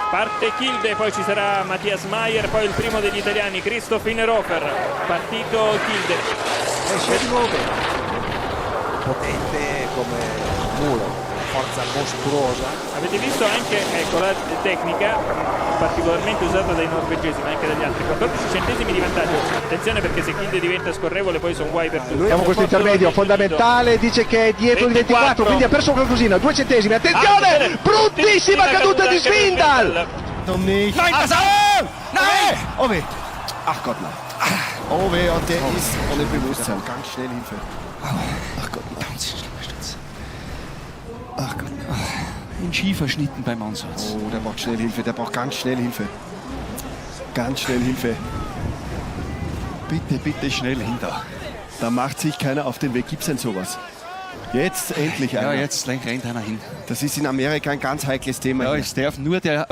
Parte Kilde, poi ci sarà Matthias Mayer, poi il primo degli italiani Christoph Innerhofer. Partito Kilde. Esce di nuovo potente come mulo, forza mostruosa. Avete visto anche, ecco, la tecnica particolarmente usata dai norvegesi ma anche dagli altri. 14 centesimi di vantaggio. Attenzione perché se Kilde diventa scorrevole poi sono guai per tutti. Abbiamo questo intermedio fondamentale, dice che è dietro di 24, quindi ha perso qualcosina, 2 centesimi, attenzione, bruttissima caduta di Svindal! Um nicht. Nein, pass auf! Nein! Oh weh. Ach Gott, nein. Oh weh, und der ist ohne Bewusstsein. Ganz schnell Hilfe. Ach Gott, ganz schlimmer Sturz. Ach Gott. Ein Ski verschnitten beim Ansatz. Oh, der braucht schnell Hilfe, der braucht ganz schnell Hilfe. Ganz schnell Hilfe. Bitte, bitte schnell hinter. Da macht sich keiner auf den Weg. Gibt's denn sowas? Jetzt endlich einer. Ja, jetzt rennt einer hin. Das ist in Amerika ein ganz heikles Thema. Ja, hier. es darf nur der